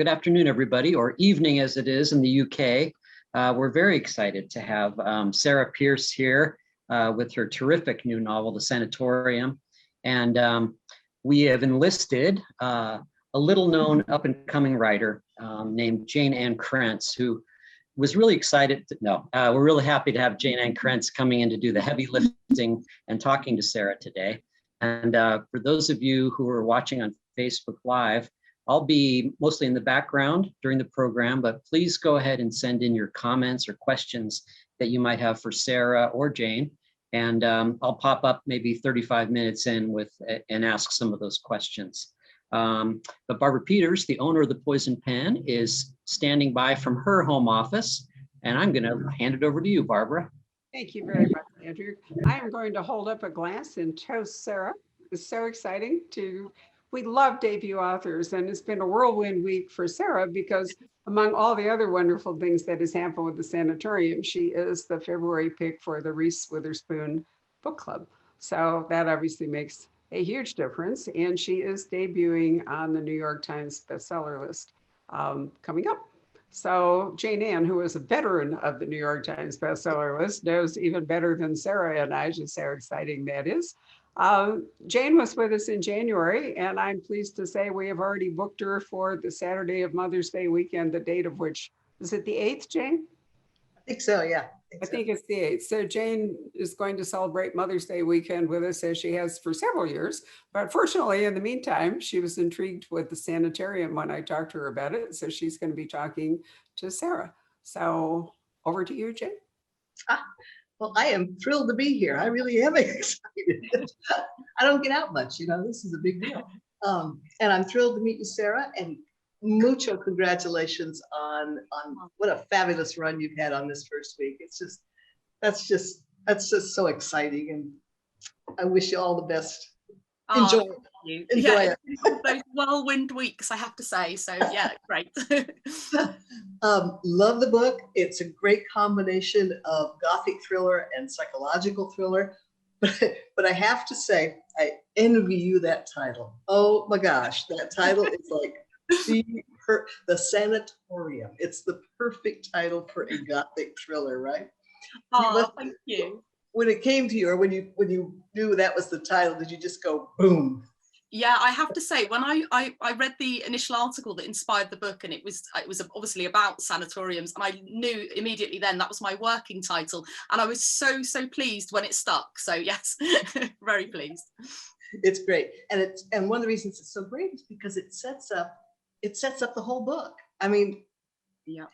Good afternoon, everybody, or evening as it is in the UK. We're very excited to have Sarah Pearse here with her terrific new novel, The Sanatorium. And we have enlisted a little-known up-and-coming writer named Jayne Ann Krentz, who was really excited. We're really happy to have Jayne Ann Krentz coming in to do the heavy lifting and talking to Sarah today. And for those of you who are watching on Facebook Live, I'll be mostly in the background during the program, but please go ahead and send in your comments or questions that you might have for Sarah or Jayne. And I'll pop up maybe 35 minutes in and ask some of those questions. But Barbara Peters, the owner of the Poison Pen, is standing by from her home office. And I'm going to hand it over to you, Barbara. Thank you very much, Andrew. I am going to hold up a glass and toast Sarah. It's so exciting we love debut authors, and it's been a whirlwind week for Sarah because among all the other wonderful things that has happened with the Sanatorium, she is the February pick for the Reese Witherspoon Book Club. So that obviously makes a huge difference. And she is debuting on the New York Times bestseller list coming up. So Jayne Ann, who is a veteran of the New York Times bestseller list, knows even better than Sarah and I just how exciting that is. Jayne was with us in January, and I'm pleased to say we have already booked her for the Saturday of Mother's Day weekend, the date of which, is it the 8th, Jayne? I think so, yeah. I think it's the 8th. So Jayne is going to celebrate Mother's Day weekend with us as she has for several years. But fortunately, in the meantime, she was intrigued with the Sanatorium when I talked to her about it. So she's going to be talking to Sarah. So over to you, Jayne. Well, I am thrilled to be here. I really am excited. I don't get out much, this is a big deal. And I'm thrilled to meet you, Sarah, and mucho congratulations on what a fabulous run you've had on this first week. That's just so exciting, and I wish you all the best. Enjoy it. Enjoy it. Those whirlwind weeks, I have to say. So yeah, great. Love the book. It's a great combination of gothic thriller and psychological thriller. But I have to say, I envy you that title. Oh my gosh, that title is like the Sanatorium. It's the perfect title for a gothic thriller, right? Oh, thank you. When it came to you, or when you knew that was the title, did you just go boom? Yeah, I have to say, when I read the initial article that inspired the book, and it was obviously about sanatoriums, and I knew immediately then that was my working title, and I was so pleased when it stuck. So yes, very pleased. It's great, and one of the reasons it's so great is because it sets up the whole book. I mean, yeah,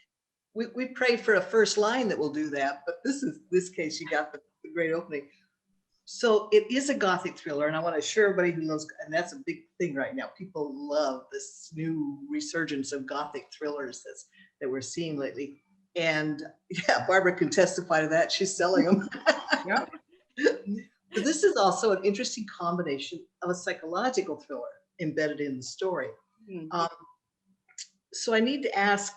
we pray for a first line that will do that, but this case you got the great opening. So it is a gothic thriller, and I want to assure everybody who knows, and that's a big thing right now. People love this new resurgence of gothic thrillers that we're seeing lately. And yeah, Barbara can testify to that. She's selling them. Yeah. But this is also an interesting combination of a psychological thriller embedded in the story. Mm-hmm. So I need to ask,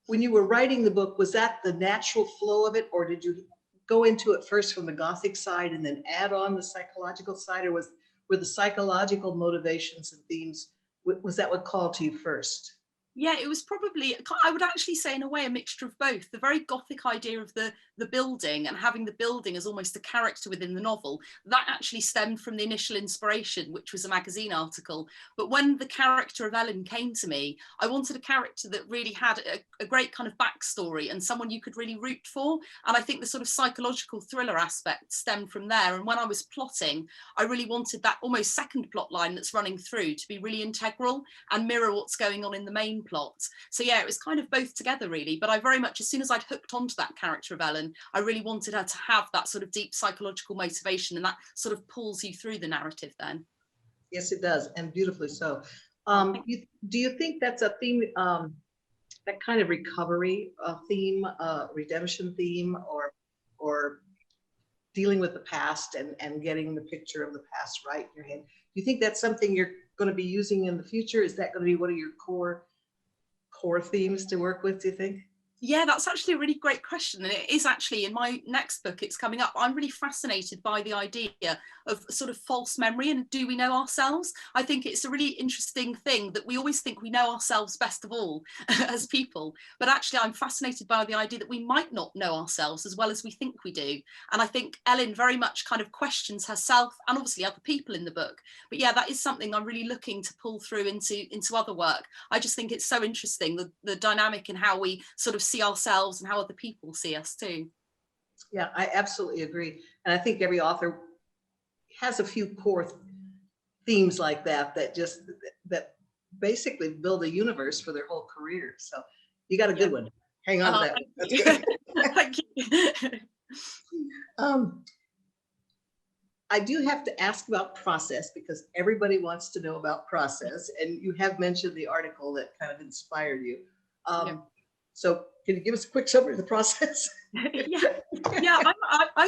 when you were writing the book, was that the natural flow of it, or did you go into it first from the gothic side and then add on the psychological side, or were the psychological motivations and themes, was that what called to you first? Yeah, it was probably, I would actually say in a way, a mixture of both. The very gothic idea of the building and having the building as almost a character within the novel, that actually stemmed from the initial inspiration, which was a magazine article. But when the character of Ellen came to me, I wanted a character that really had a great kind of backstory and someone you could really root for. And I think the sort of psychological thriller aspect stemmed from there. And when I was plotting, I really wanted that almost second plot line that's running through to be really integral and mirror what's going on in the main plot. So yeah, it was kind of both together really, but I very much, as soon as I'd hooked onto that character of Ellen, I really wanted her to have that sort of deep psychological motivation, and that sort of pulls you through the narrative then. Yes, it does, and beautifully so. Do you think that's a theme, that kind of recovery theme, redemption theme, or dealing with the past and getting the picture of the past right in your head? Do you think that's something you're going to be using in the future? Is that going to be one of your core themes to work with, do you think? Yeah, that's actually a really great question. And it is actually in my next book, it's coming up. I'm really fascinated by the idea of sort of false memory and do we know ourselves? I think it's a really interesting thing that we always think we know ourselves best of all as people. But actually, I'm fascinated by the idea that we might not know ourselves as well as we think we do. And I think Ellen very much kind of questions herself and obviously other people in the book. But yeah, that is something I'm really looking to pull through into other work. I just think it's so interesting, the dynamic in how we sort of see ourselves and how other people see us too. Yeah, I absolutely agree. And I think every author has a few core themes like that, that basically build a universe for their whole career. So you got a good one. Hang on to that. That's good. Thank you. I do have to ask about process because everybody wants to know about process. And you have mentioned the article that kind of inspired you. So can you give us a quick summary of the process? I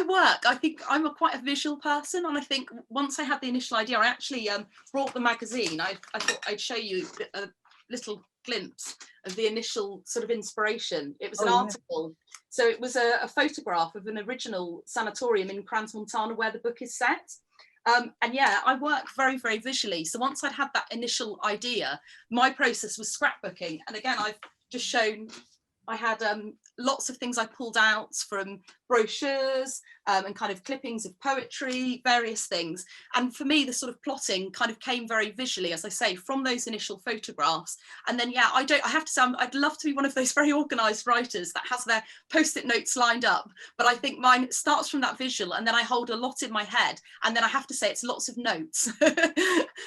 work. I think I'm quite a visual person. And I think once I had the initial idea, I actually brought the magazine. I thought I'd show you a little glimpse of the initial sort of inspiration. It was an article. So it was a photograph of an original sanatorium in Crans, Montana, where the book is set. And yeah, I work very, very visually. So once I'd had that initial idea, my process was scrapbooking. And again, I've just shown, I had lots of things I pulled out from brochures and kind of clippings of poetry, various things. And for me, the sort of plotting kind of came very visually, as I say, from those initial photographs. And then, yeah, I have to say, I'd love to be one of those very organized writers that has their post-it notes lined up. But I think mine starts from that visual and then I hold a lot in my head. And then I have to say it's lots of notes.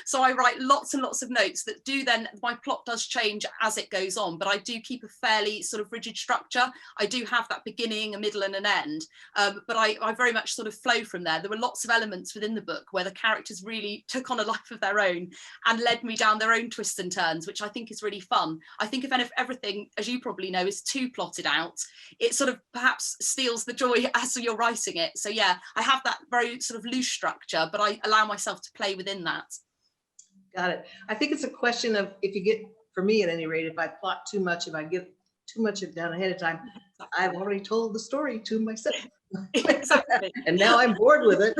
So I write lots and lots of notes that do then, my plot does change as it goes on, but I do keep a fairly sort of rigid structure. I do have that beginning, a middle and an end. But I very much sort of flow from there. There were lots of elements within the book where the characters really took on a life of their own and led me down their own twists and turns, which I think is really fun. I think if everything, as you probably know, is too plotted out, it sort of perhaps steals the joy as you're writing it. So yeah, I have that very sort of loose structure, but I allow myself to play within that. Got it. I think it's a question of, if you get, for me at any rate, if I plot too much, if I get too much of down ahead of time, I've already told the story to myself. Exactly. And now I'm bored with it.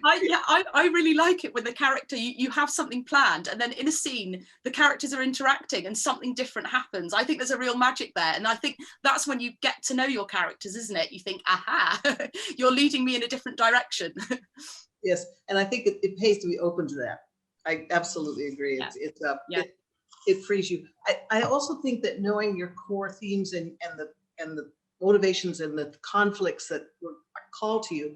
I really like it when the character, you have something planned and then in a scene, the characters are interacting and something different happens. I think there's a real magic there. And I think that's when you get to know your characters, isn't it? You think, aha, you're leading me in a different direction. Yes. And I think it pays to be open to that. I absolutely agree. Yeah. It frees you. I also think that knowing your core themes and the motivations and the conflicts that are called to you,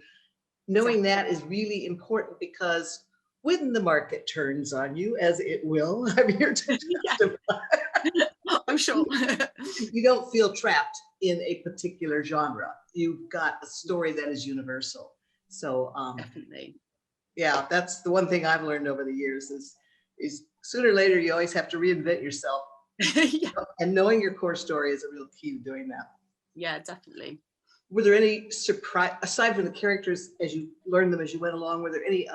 knowing that is really important, because when the market turns on you, as it will, I'm here to testify. I'm sure. You don't feel trapped in a particular genre. You've got a story that is universal. So definitely. Yeah, that's the one thing I've learned over the years is sooner or later you always have to reinvent yourself. Yeah. And knowing your core story is a real key to doing that. Yeah, definitely. Were there any surprise, aside from the characters as you learned them as you went along, were there any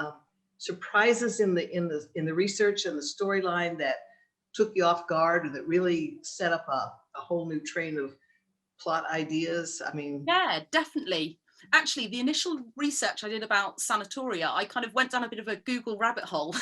surprises in the research and the storyline that took you off guard, or that really set up a whole new train of plot ideas? I mean, yeah, definitely. Actually, the initial research I did about sanatoria, I kind of went down a bit of a Google rabbit hole.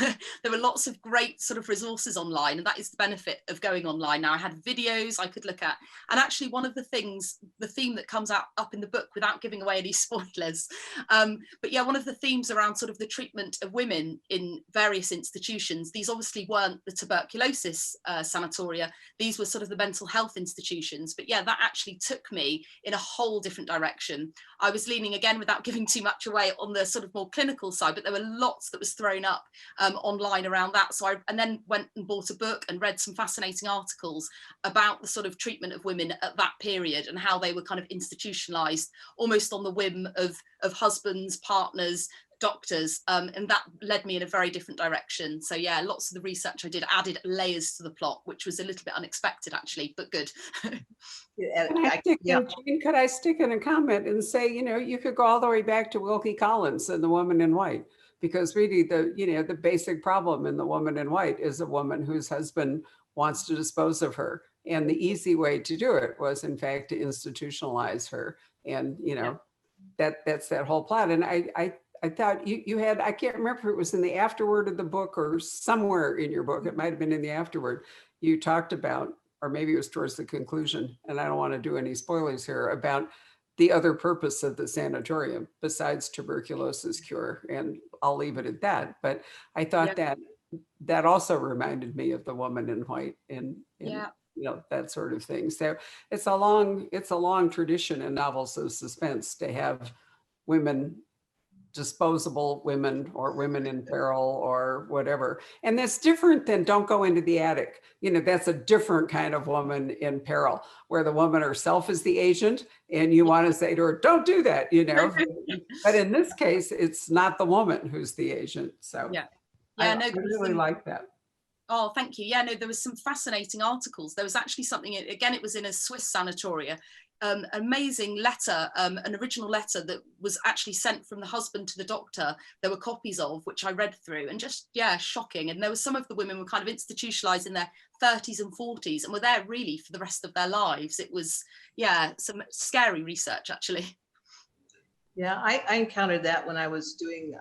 There were lots of great sort of resources online, and that is the benefit of going online. Now I had videos I could look at, and actually one of the things, the theme that comes up in the book, without giving away any spoilers, but yeah, one of the themes around sort of the treatment of women in various institutions, these obviously weren't the tuberculosis sanatoria, these were sort of the mental health institutions, but yeah, that actually took me in a whole different direction. I was leaning, again, without giving too much away, on the sort of more clinical side, but there were lots that was thrown up online around that. So I then went and bought a book and read some fascinating articles about the sort of treatment of women at that period and how they were kind of institutionalized almost on the whim of husbands, partners, doctors, and that led me in a very different direction. So yeah, lots of the research I did added layers to the plot, which was a little bit unexpected actually, but good. Jayne, could I stick in a comment and say, you could go all the way back to Wilkie Collins and The Woman in White, because really the basic problem in The Woman in White is a woman whose husband wants to dispose of her. And the easy way to do it was, in fact, to institutionalize her. And, you know, that's that whole plot. And I thought you had, I can't remember if it was in the afterword of the book or somewhere in your book, it might have been in the afterword, you talked about, or maybe it was towards the conclusion, and I don't want to do any spoilers here, about the other purpose of the sanatorium besides tuberculosis cure. And I'll leave it at that. But I thought that also reminded me of The Woman in White and you know, that sort of thing. So it's a long tradition in novels of suspense to have women, disposable women or women in peril or whatever. And that's different than Don't Go Into the Attic. You know, that's a different kind of woman in peril, where the woman herself is the agent and you want to say to her, don't do that, you know. But in this case, it's not the woman who's the agent. So I really like that. Oh, thank you. Yeah, no, there was some fascinating articles. There was actually something, again, it was in a Swiss sanatoria, amazing letter, an original letter that was actually sent from the husband to the doctor. There were copies of, which I read through, and just, shocking. And there was some of the women were kind of institutionalized in their 30s and 40s and were there really for the rest of their lives. It was, some scary research, actually. Yeah, I encountered that when I was doing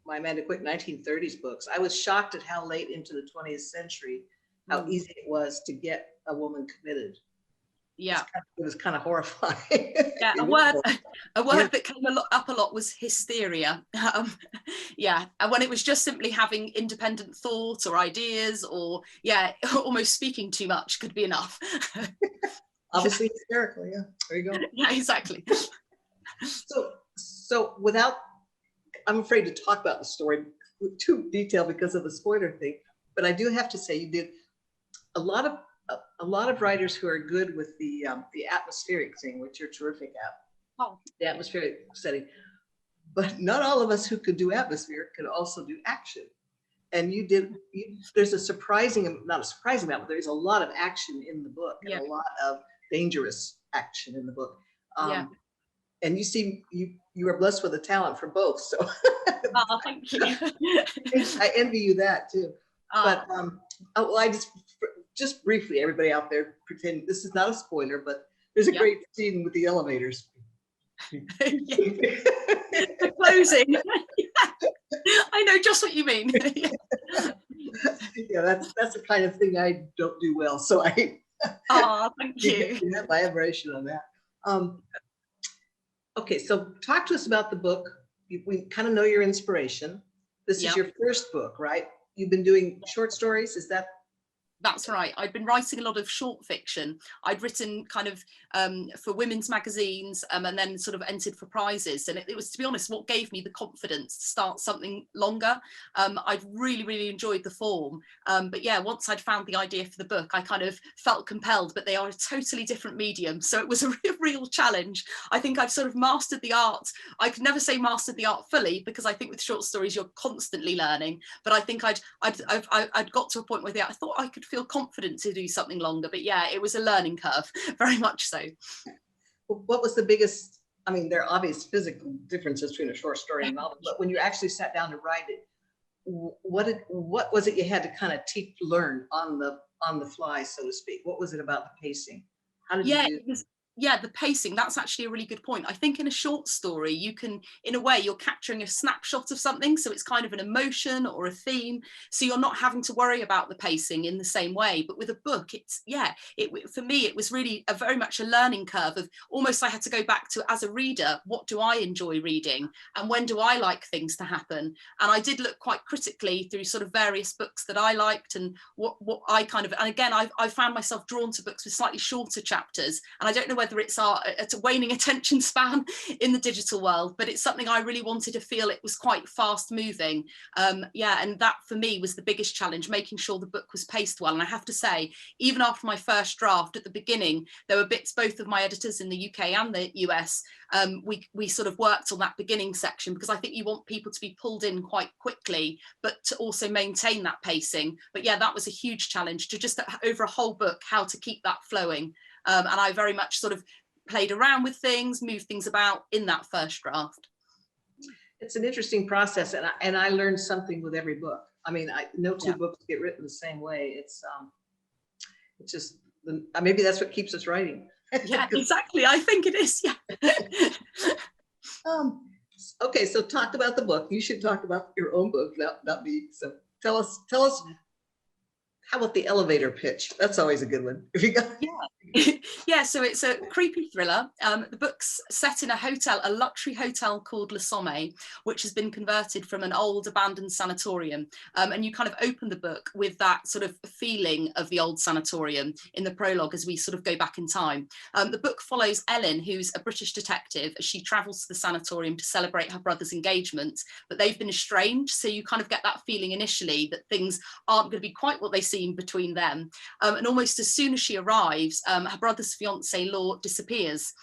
my Amanda Quick 1930s books. I was shocked at how late into the 20th century, how easy it was to get a woman committed. Yeah, it was kind of horrifying. Yeah, a word that came up a lot was hysteria. And when it was just simply having independent thought or ideas, or almost speaking too much could be enough. Obviously hysterical. Yeah, there you go. Yeah, exactly. So without, I'm afraid to talk about the story with too detail because of the spoiler thing, but I do have to say you did a lot of writers who are good with the atmospheric thing, which you're terrific at. Oh. The atmospheric setting, but not all of us who could do atmosphere could also do action. And there's a not a surprising amount, but there's a lot of action in the book, and a lot of dangerous action in the book. And you seem you are blessed with a talent for both. So oh, thank you. I envy you that too. But well, I just briefly, everybody out there, pretend this is not a spoiler, but there's a great scene with the elevators. The closing. I know just what you mean. Yeah, that's the kind of thing I don't do well. So I thank you. You have my admiration on that. Okay, so talk to us about the book. We kind of know your inspiration. This is your first book, right? You've been doing short stories, is that? That's right. I'd been writing a lot of short fiction. I'd written kind of for women's magazines and then sort of entered for prizes. And it was, to be honest, what gave me the confidence to start something longer. I'd really, really enjoyed the form. But once I'd found the idea for the book, I kind of felt compelled, but they are a totally different medium. So it was a real challenge. I think I've sort of mastered the art. I could never say mastered the art fully, because I think with short stories, you're constantly learning. But I think I'd got to a point where I thought I could feel confident to do something longer, but it was a learning curve, very much so. What was the biggest, I mean, there are obvious physical differences between a short story and a novel, but when you actually sat down to write it, what was it you had to kind of learn on the fly, so to speak? What was it about the pacing? How did you do? The pacing, that's actually a really good point. I think in a short story, you can, in a way, you're capturing a snapshot of something. So it's kind of an emotion or a theme. So you're not having to worry about the pacing in the same way. But with a book, for me, it was really very much a learning curve of almost I had to go back to, as a reader, what do I enjoy reading? And when do I like things to happen? And I did look quite critically through sort of various books that I liked and what I kind of, and again, I found myself drawn to books with slightly shorter chapters. And I don't know whether it's a waning attention span in the digital world, but it's something I really wanted to feel it was quite fast moving. And that for me was the biggest challenge, making sure the book was paced well. And I have to say, even after my first draft at the beginning, there were bits, both of my editors in the UK and the US, we sort of worked on that beginning section, because I think you want people to be pulled in quite quickly, but to also maintain that pacing. But that was a huge challenge, to just over a whole book, how to keep that flowing. And I very much sort of played around with things, moved things about in that first draft. It's an interesting process, and I learned something with every book. I mean, no two books get written the same way. It's just maybe that's what keeps us writing. Yeah, exactly. I think it is. Yeah. Okay, so talked about the book. You should talk about your own book, not me. So tell us how about the elevator pitch? That's always a good one. If you got Yeah, so it's a creepy thriller. The book's set in a luxury hotel called Le Sommet, which has been converted from an old abandoned sanatorium. And you kind of open the book with that sort of feeling of the old sanatorium in the prologue as we sort of go back in time. The book follows Ellen, who's a British detective, as she travels to the sanatorium to celebrate her brother's engagement, but they've been estranged. So you kind of get that feeling initially that things aren't going to be quite what they seem between them. And almost as soon as she arrives, her brother's fiance-law disappears.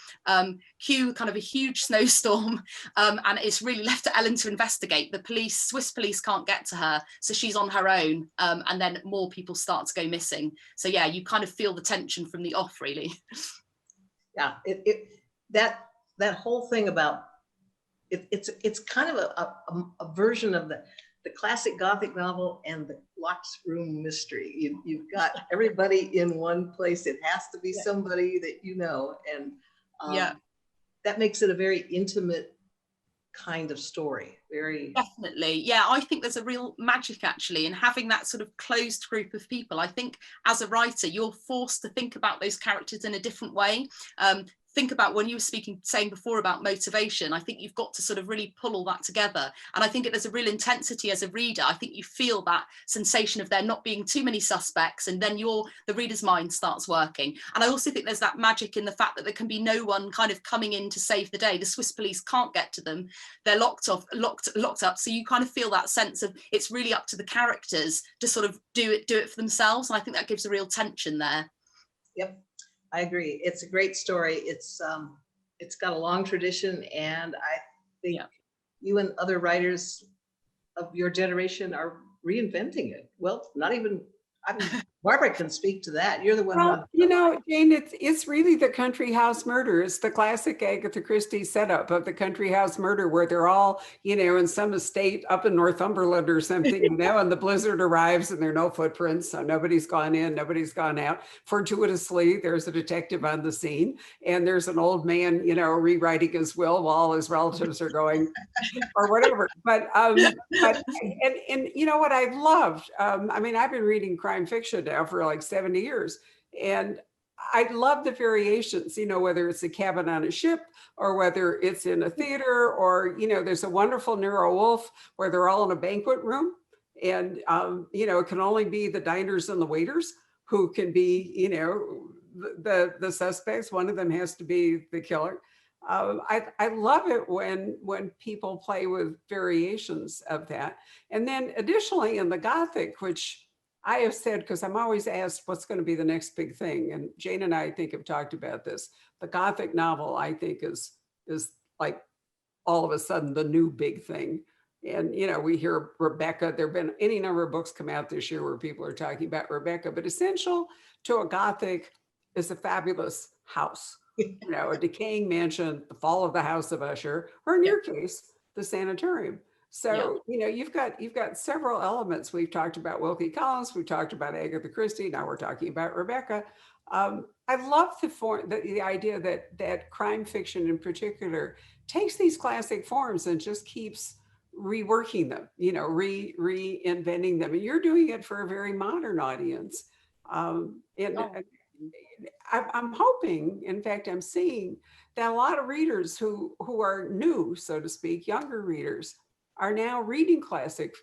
Cue kind of a huge snowstorm, and it's really left to Ellen to investigate. The Swiss police can't get to her, so she's on her own, and then more people start to go missing. So yeah, you kind of feel the tension from the off, really. Yeah, that whole thing about it's kind of a version of the classic Gothic novel and the locked room mystery. You've got everybody in one place. It has to be somebody that you know, and that makes it a very intimate kind of story. Very definitely. Yeah, I think there's a real magic actually in having that sort of closed group of people. I think as a writer, you're forced to think about those characters in a different way. Think about when you were saying before about motivation. I think you've got to sort of really pull all that together. And I think there's a real intensity as a reader. I think you feel that sensation of there not being too many suspects, and then the reader's mind starts working. And I also think there's that magic in the fact that there can be no one kind of coming in to save the day. The Swiss police can't get to them. They're locked up. So you kind of feel that sense of it's really up to the characters to sort of do it for themselves. And I think that gives a real tension there. Yep. I agree. It's a great story. It's got a long tradition, and I think you and other writers of your generation are reinventing it. Well, Barbara can speak to that. You're the one. Well, Jayne, it's really the country house murder. It's the classic Agatha Christie setup of the country house murder, where they're all, in some estate up in Northumberland or something, and the blizzard arrives and there are no footprints. So nobody's gone in, nobody's gone out. Fortuitously, there's a detective on the scene, and there's an old man, rewriting his will while all his relatives are going or whatever. But you know what I've loved? I've been reading crime fiction now for like 70 years. And I love the variations, whether it's a cabin on a ship or whether it's in a theater, or, there's a wonderful Nero Wolfe where they're all in a banquet room. And, it can only be the diners and the waiters who can be, the suspects. One of them has to be the killer. I love it when people play with variations of that. And then additionally in the Gothic, which I have said, because I'm always asked what's going to be the next big thing. And Jayne and I think have talked about this. The Gothic novel, I think, is like all of a sudden the new big thing. And, we hear Rebecca. There have been any number of books come out this year where people are talking about Rebecca. But essential to a Gothic is a fabulous house, a decaying mansion, the fall of the House of Usher, or in your case, the Sanatorium. So, you've got several elements. We've talked about Wilkie Collins, we've talked about Agatha Christie, now we're talking about Rebecca. I love the idea that crime fiction in particular takes these classic forms and just keeps reworking them, reinventing them. And you're doing it for a very modern audience. I'm hoping, in fact, I'm seeing that a lot of readers who are new, so to speak, younger readers, are now reading classic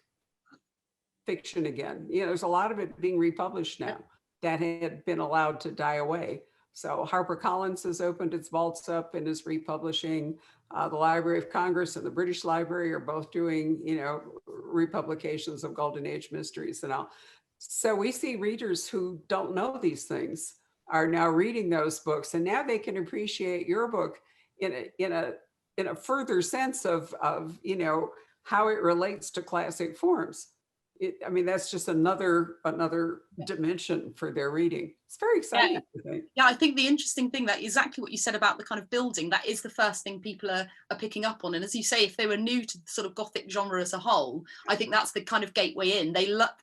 fiction again. There's a lot of it being republished now that had been allowed to die away. So HarperCollins has opened its vaults up and is republishing. The Library of Congress and the British Library are both doing, republications of Golden Age mysteries and all. So we see readers who don't know these things are now reading those books, and now they can appreciate your book in a further sense of how it relates to classic forms. I mean, that's just another dimension for their reading. It's very exciting. I think. Yeah, I think the interesting thing, that exactly what you said about the kind of building, that is the first thing people are picking up on. And as you say, if they were new to the sort of Gothic genre as a whole, I think that's the kind of gateway in.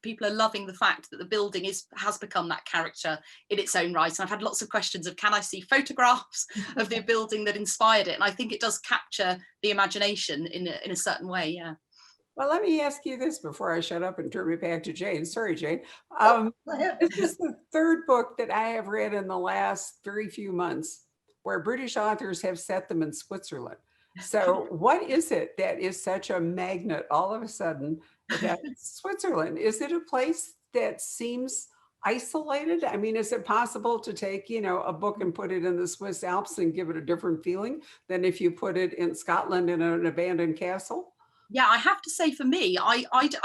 People are loving the fact that the building has become that character in its own right. And I've had lots of questions of, can I see photographs of the building that inspired it? And I think it does capture the imagination in a certain way. Yeah. Well, let me ask you this before I shut up and turn it back to Jayne. Sorry, Jayne. This is the third book that I have read in the last very few months where British authors have set them in Switzerland. So what is it that is such a magnet all of a sudden about Switzerland? Is it a place that seems isolated? I mean, is it possible to take, a book and put it in the Swiss Alps and give it a different feeling than if you put it in Scotland in an abandoned castle? Yeah, I have to say, for me, I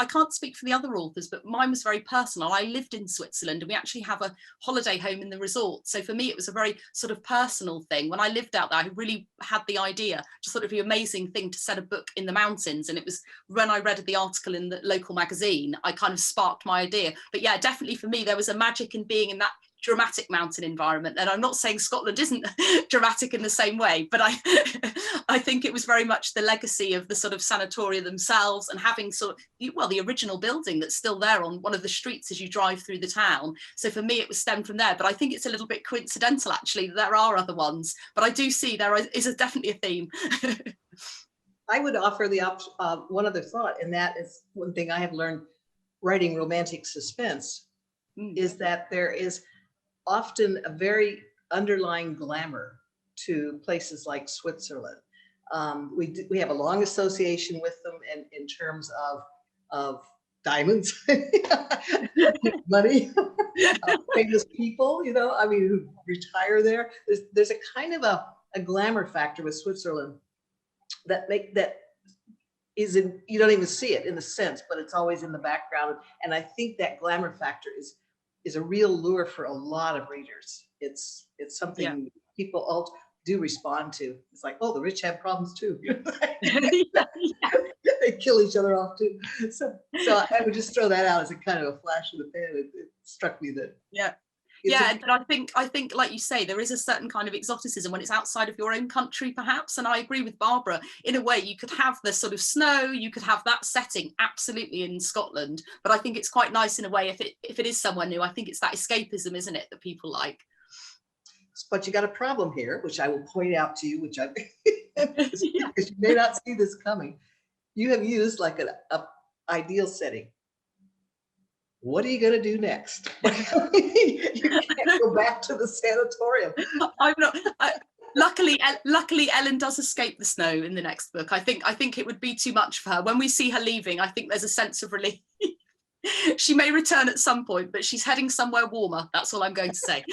can't speak for the other authors, but mine was very personal. I lived in Switzerland and we actually have a holiday home in the resort. So for me, it was a very sort of personal thing. When I lived out there, I really had the idea, just sort of the amazing thing to set a book in the mountains. And it was when I read the article in the local magazine, I kind of sparked my idea. But yeah, definitely for me, there was a magic in being in that dramatic mountain environment. And I'm not saying Scotland isn't dramatic in the same way, but I think it was very much the legacy of the sort of Sanatorium themselves, and having the original building that's still there on one of the streets as you drive through the town. So for me, it was stemmed from there, but I think it's a little bit coincidental actually that there are other ones, but I do see there is definitely a theme. I would offer one other thought, and that is one thing I have learned writing romantic suspense, is that there is often a very underlying glamour to places like Switzerland. We have a long association with them in terms of diamonds, money, famous people, who retire there. There's a kind of a glamour factor with Switzerland that isn't, you don't even see it in the sense, but it's always in the background. And I think that glamour factor is a real lure for a lot of readers. It's something people all do respond to. It's like, oh, the rich have problems too. They kill each other off too. So I would just throw that out as a kind of a flash in the pan. It struck me that. But I think, like you say, there is a certain kind of exoticism when it's outside of your own country, perhaps. And I agree with Barbara. In a way, you could have the sort of snow, you could have that setting absolutely in Scotland. But I think it's quite nice in a way if it is somewhere new. I think it's that escapism, isn't it, that people like. But you got a problem here, which I will point out to you, which I because you may not see this coming. You have used like an ideal setting. What are you going to do next? You can't go back to the sanatorium. I'm not. Luckily, Ellen does escape the snow in the next book. I think it would be too much for her. When we see her leaving, I think there's a sense of relief. She may return at some point, but she's heading somewhere warmer. That's all I'm going to say.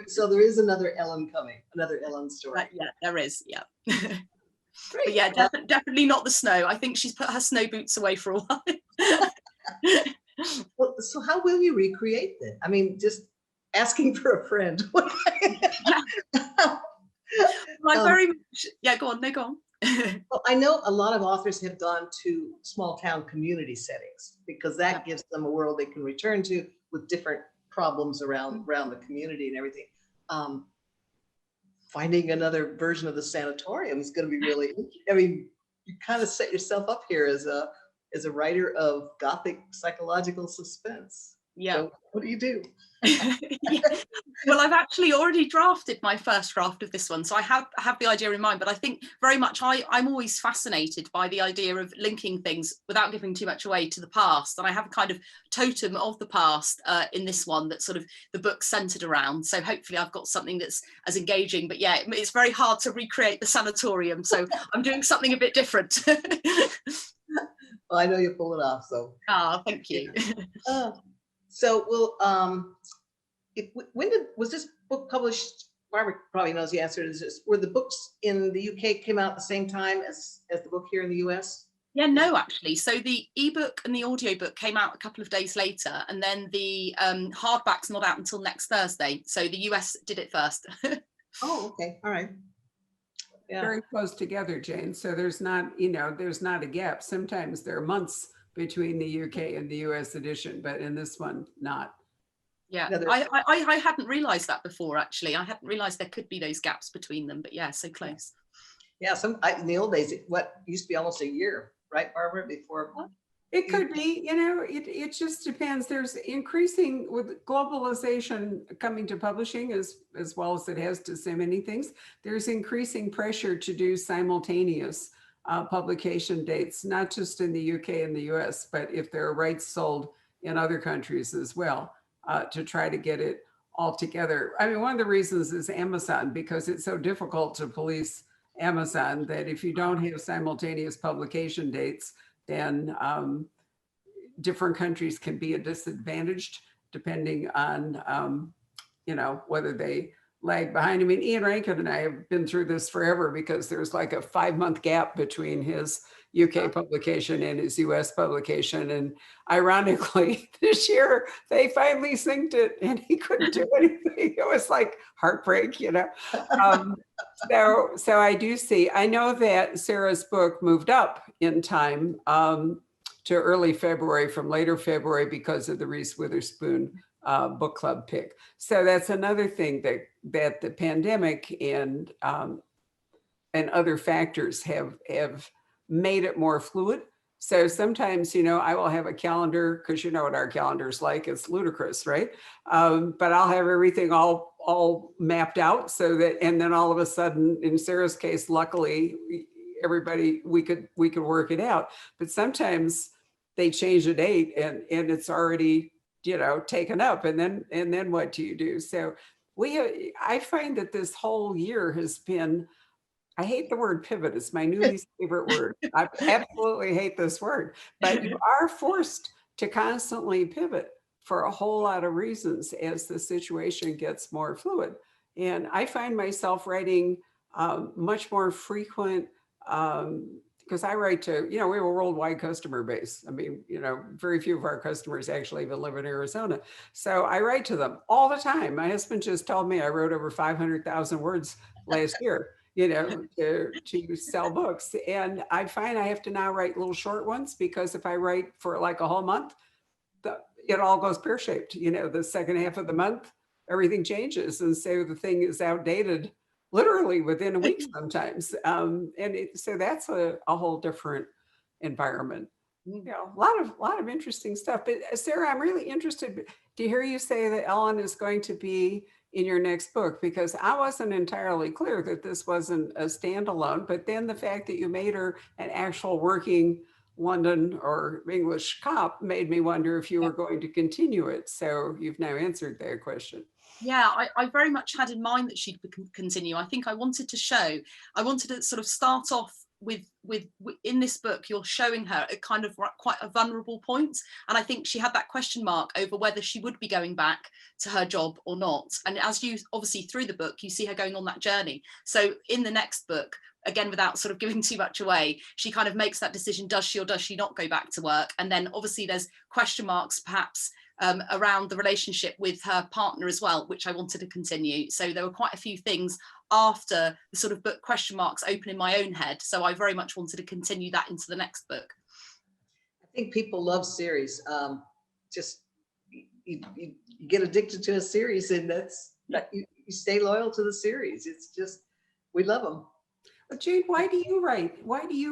So there is another Ellen coming, another Ellen story. Yeah, there is. Yeah. But yeah, definitely not the snow. I think she's put her snow boots away for a while. Well, so how will you recreate that? I mean, just asking for a friend. Very much. Yeah, go on. No, go on. Well, I know a lot of authors have gone to small town community settings because that gives them a world they can return to with different problems around the community and everything. Finding another version of the Sanatorium is going to be really, I mean, you kind of set yourself up here as a writer of Gothic psychological suspense. Yeah. So what do you do? Well, I've actually already drafted my first draft of this one, so I have the idea in mind. But I think very much I'm always fascinated by the idea of linking things without giving too much away to the past. And I have a kind of totem of the past in this one that sort of the book's centered around. So hopefully I've got something that's as engaging. But yeah, it's very hard to recreate the Sanatorium, so I'm doing something a bit different. Well, I know you pull it off. So. Thank you. So was this book published? Barbara probably knows the answer to this. Were the books in the UK came out at the same time as the book here in the US? Yeah, no, actually. So the ebook and the audiobook came out a couple of days later, and then the hardback's not out until next Thursday. So the US did it first. Oh, okay. All right. Yeah. Very close together, Jayne. So there's not a gap. Sometimes there are months between the UK and the US edition, but in this one, not. Yeah, Another- I hadn't realised that before, actually. I hadn't realised there could be those gaps between them, but yeah, so close. Yeah, in the old days, what used to be almost a year, right, Barbara, before? It could be, you know, it just depends. There's increasing with globalization coming to publishing as well as it has to so many things. There's increasing pressure to do simultaneous publication dates, not just in the UK and the US, but if there are rights sold in other countries as well, to try to get it all together. I mean, one of the reasons is Amazon, because it's so difficult to police Amazon that if you don't have simultaneous publication dates, then different countries can be disadvantaged depending on, you know, whether they lag behind. I mean, Ian Rankin and I have been through this forever because there's like a 5-month gap between his UK publication and his US publication. And ironically, this year they finally synced it and he couldn't do anything. It was like heartbreak, you know. So I do see, I know that Sarah's book moved up in time to early February from later February because of the Reese Witherspoon book club pick. So that's another thing that the pandemic and other factors have made it more fluid. So sometimes, you know, I will have a calendar, because you know what our calendar is like, it's ludicrous, right? But I'll have everything all mapped out so that, and then all of a sudden, in Sarah's case, luckily, everybody, we could work it out. But sometimes they change the date and it's already, you know, taken up, and then what do you do? So I find that this whole year has been, I hate the word pivot. It's my new least favorite word. I absolutely hate this word, but you are forced to constantly pivot for a whole lot of reasons as the situation gets more fluid. And I find myself writing much more frequent, because I write to, you know, we have a worldwide customer base. I mean, you know, very few of our customers actually even live in Arizona. So I write to them all the time. My husband just told me I wrote over 500,000 words last year, you know, to sell books. And I find I have to now write little short ones, because if I write for like a whole month, it all goes pear-shaped. You know, the second half of the month, everything changes. And so the thing is outdated literally within a week sometimes. So that's a whole different environment. You know, a lot of interesting stuff. But Sarah, I'm really interested to hear you say that Ellen is going to be in your next book, because I wasn't entirely clear that this wasn't a standalone, but then the fact that you made her an actual working London or English cop made me wonder if you were going to continue it. So you've now answered that question. Yeah, I very much had in mind that she'd continue. I think I wanted to sort of start off with in this book, you're showing her at kind of quite a vulnerable point. And I think she had that question mark over whether she would be going back to her job or not. And as you obviously through the book, you see her going on that journey. So in the next book, again, without sort of giving too much away, she kind of makes that decision, does she or does she not go back to work? And then obviously there's question marks perhaps around the relationship with her partner as well, which I wanted to continue. So there were quite a few things after the sort of book question marks open in my own head. So I very much wanted to continue that into the next book. I think people love series. Just you get addicted to a series, and you stay loyal to the series. It's just, we love them. But Jayne, why do you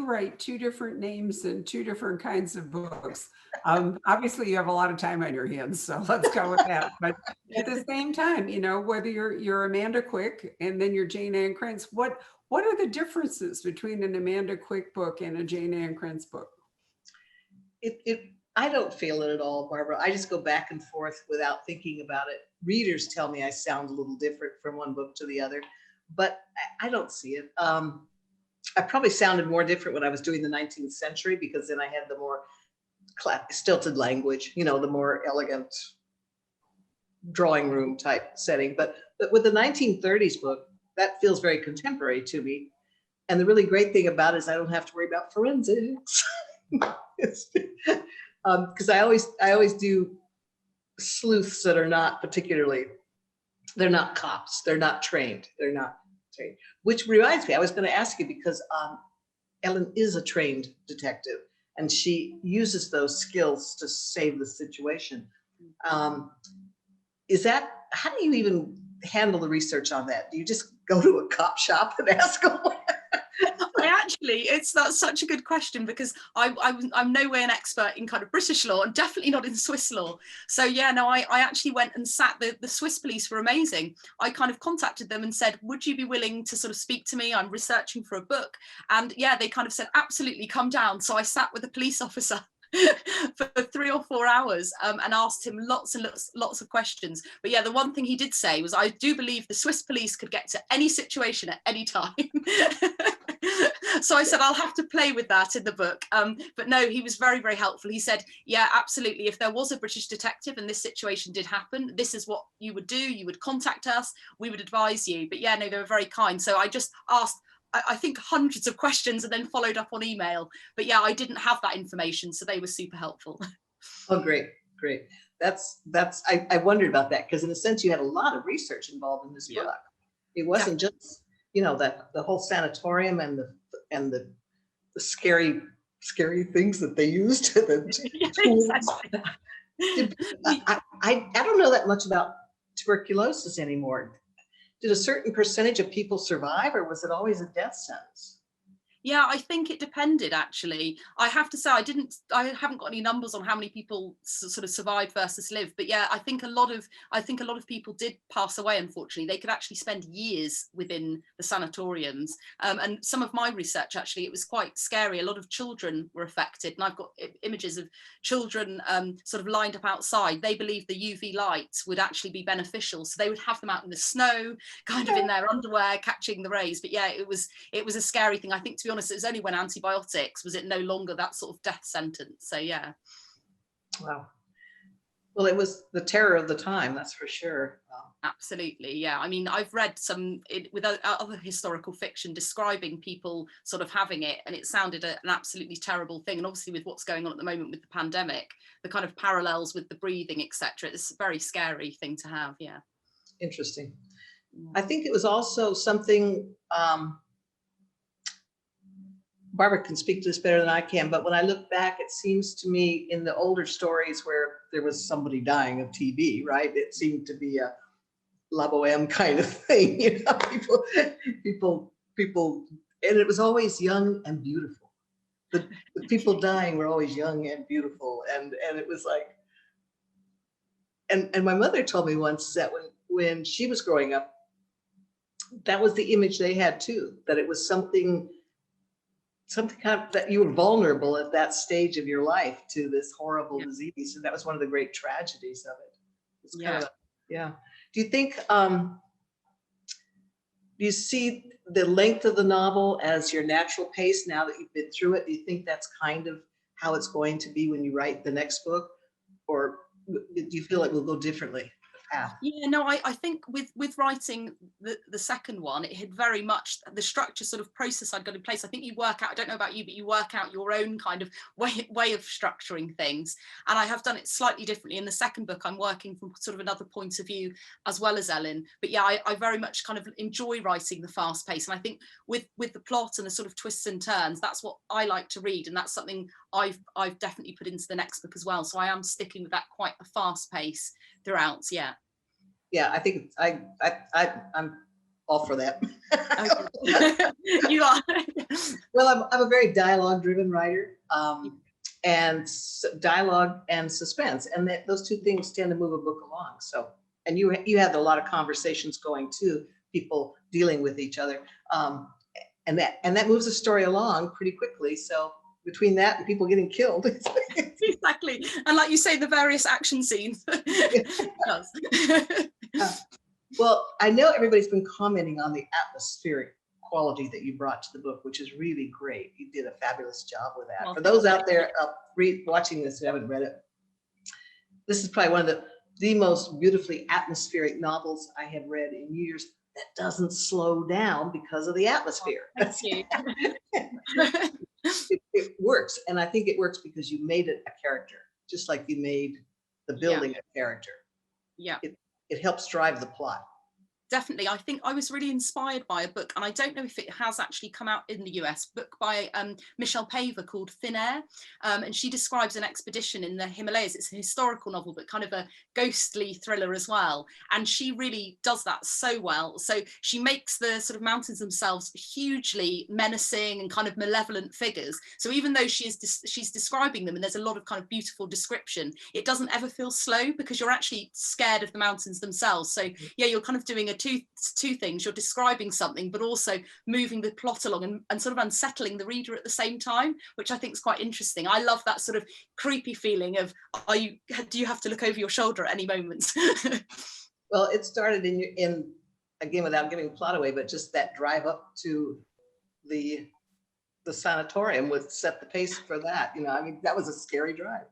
write two different names and two different kinds of books? Obviously you have a lot of time on your hands, so let's go with that. But at the same time, you know, whether you're Amanda Quick and then you're Jayne Ann Krentz, what are the differences between an Amanda Quick book and a Jayne Ann Krentz book? I don't feel it at all, Barbara. I just go back and forth without thinking about it. Readers tell me I sound a little different from one book to the other, but I don't see it. I probably sounded more different when I was doing the 19th century, because then I had the more stilted language, you know, the more elegant drawing room type setting. But with the 1930s book, that feels very contemporary to me. And the really great thing about it is I don't have to worry about forensics. Because I always do sleuths that are not particularly, they're not cops, they're not trained. Which reminds me, I was going to ask you, because Ellen is a trained detective. and she uses those skills to save the situation. How do you even handle the research on that? Do you just go to a cop shop and ask them? That's such a good question, because I'm nowhere an expert in kind of British law, and definitely not in Swiss law. So yeah, no, I actually went and sat, the Swiss police were amazing. I kind of contacted them and said, would you be willing to sort of speak to me? I'm researching for a book. And yeah, they kind of said, absolutely, come down. So I sat with a police officer for 3 or 4 hours and asked him lots and lots of questions. But yeah, the one thing he did say was, I do believe the Swiss police could get to any situation at any time. So I said, I'll have to play with that in the book. But no, he was very, very helpful. He said, yeah, absolutely. If there was a British detective and this situation did happen, this is what you would do. You would contact us. We would advise you. But yeah, no, they were very kind. So I just asked, I think, hundreds of questions and then followed up on email. But yeah, I didn't have that information. So they were super helpful. Oh, great. Great. I wondered about that, because in a sense you had a lot of research involved in this book. It wasn't just, that the whole sanatorium and the scary things that they used. I don't know that much about tuberculosis anymore. Did a certain percentage of people survive, or was it always a death sentence? Yeah, I think it depended, actually. I have to say, I haven't got any numbers on how many people sort of survived versus lived. But yeah, I think a lot of people did pass away, unfortunately. They could actually spend years within the sanatoriums. And some of my research, actually, it was quite scary. A lot of children were affected. And I've got images of children sort of lined up outside. They believed the UV light would actually be beneficial. So they would have them out in the snow, kind of in their underwear, catching the rays. But yeah, it was a scary thing. I think, to be honest, it was only when antibiotics was it no longer that sort of death sentence. So yeah. Wow. Well, it was the terror of the time, that's for sure. Absolutely, yeah. I mean, I've read some with other historical fiction describing people sort of having it, and it sounded an absolutely terrible thing. And obviously, with what's going on at the moment with the pandemic, the kind of parallels with the breathing, etc., it's a very scary thing to have. Yeah. Interesting. I think it was also something. Barbara can speak to this better than I can, but when I look back, it seems to me in the older stories where there was somebody dying of TB, right? It seemed to be a La Boheme kind of thing, people, and it was always young and beautiful. The people dying were always young and beautiful, and it was like, and my mother told me once that when she was growing up, that was the image they had too, that it was something kind of that you were vulnerable at that stage of your life to this horrible disease. And that was one of the great tragedies of it. It's kind of Do you think, do you see the length of the novel as your natural pace now that you've been through it? Do you think that's kind of how it's going to be when you write the next book? Or do you feel it will go differently? Yeah, no, I think with writing the second one, it had very much the structure sort of process I'd got in place. I think you work out, I don't know about you, but you work out your own kind of way of structuring things. And I have done it slightly differently. In the second book, I'm working from sort of another point of view as well as Ellen. But yeah, I very much kind of enjoy writing the fast pace. And I think with the plot and the sort of twists and turns, that's what I like to read. And that's something I've definitely put into the next book as well. So I am sticking with that quite a fast pace throughout. Yeah. Yeah, I think I'm all for that. You are. Well, I'm a very dialogue-driven writer, and dialogue and suspense, and those two things tend to move a book along. So, and you had a lot of conversations going too, people dealing with each other, and that moves the story along pretty quickly. So between that and people getting killed. Exactly. And like you say, the various action scenes. It does. Well, I know everybody's been commenting on the atmospheric quality that you brought to the book, which is really great. You did a fabulous job with that. Well, for those out there watching this who haven't read it, this is probably one of the most beautifully atmospheric novels I have read in years that doesn't slow down because of the atmosphere. Thank you. It works, and I think it works because you made it a character, just like you made the building a character. Yeah. It helps drive the plot. definitely. I think I was really inspired by a book, and I don't know if it has actually come out in the US, book by Michelle Paver called Thin Air. And she describes an expedition in the Himalayas. It's a historical novel, but kind of a ghostly thriller as well. And she really does that so well. So she makes the sort of mountains themselves hugely menacing and kind of malevolent figures. So even though she's describing them, and there's a lot of kind of beautiful description, it doesn't ever feel slow because you're actually scared of the mountains themselves. So yeah, you're kind of doing two things. You're describing something, but also moving the plot along and sort of unsettling the reader at the same time, which I think is quite interesting. I love that sort of creepy feeling of, do you have to look over your shoulder at any moment? Well, it started in again, without giving plot away, but just that drive up to the sanatorium would set the pace for that. You know, I mean, that was a scary drive.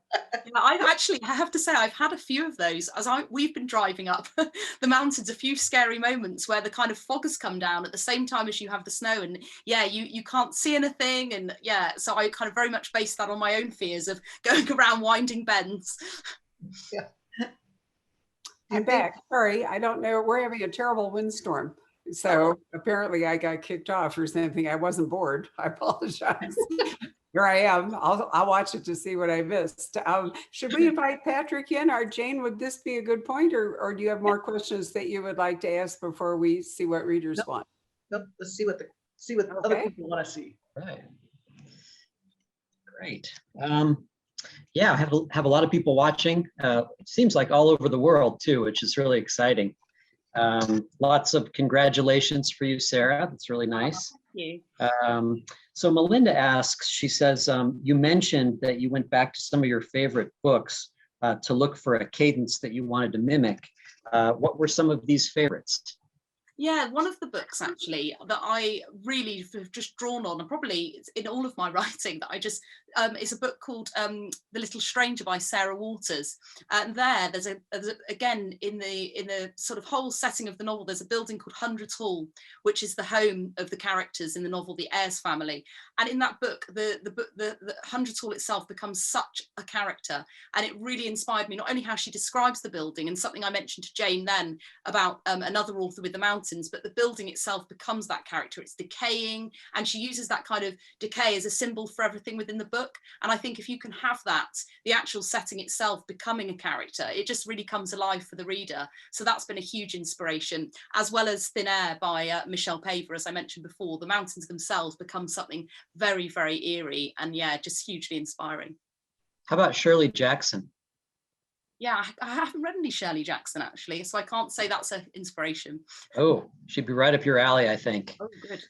Yeah, I have to say, I've had a few of those as we've been driving up the mountains, a few scary moments where the kind of fog has come down at the same time as you have the snow, and yeah, you can't see anything. And yeah, so I kind of very much based that on my own fears of going around winding bends. Yeah. I'm back. Sorry, I don't know. We're having a terrible windstorm. So apparently I got kicked off or something. I wasn't bored. I apologize. Here I am. I'll watch it to see what I missed. Should we invite Patrick in? Or Jayne, would this be a good point? Or do you have more questions that you would like to ask before we see what readers want? Nope. Let's see what other people want to see. Right. Great. Yeah, I have a lot of people watching. It seems like all over the world too, which is really exciting. Lots of congratulations for you, Sarah. That's really nice. Thank you. So Melinda asks, she says, you mentioned that you went back to some of your favorite books to look for a cadence that you wanted to mimic. What were some of these favorites? Yeah, one of the books actually that I really have just drawn on, and probably in all of my writing that I just, is a book called The Little Stranger by Sarah Waters. And there's again, in the sort of whole setting of the novel, there's a building called Hundreds Hall, which is the home of the characters in the novel, the Ayres family. And in that book, the Hundreds Hall itself becomes such a character. And it really inspired me, not only how she describes the building, and something I mentioned to Jayne then about another author with the mountains, but the building itself becomes that character. It's decaying, and she uses that kind of decay as a symbol for everything within the book. And I think if you can have that, the actual setting itself becoming a character, it just really comes alive for the reader. So that's been a huge inspiration, as well as Thin Air by Michelle Paver. As I mentioned before, the mountains themselves become something very, very eerie, and yeah, just hugely inspiring. How about Shirley Jackson? Yeah, I haven't read any Shirley Jackson actually, so I can't say that's an inspiration. Oh, she'd be right up your alley, I think. Oh, good.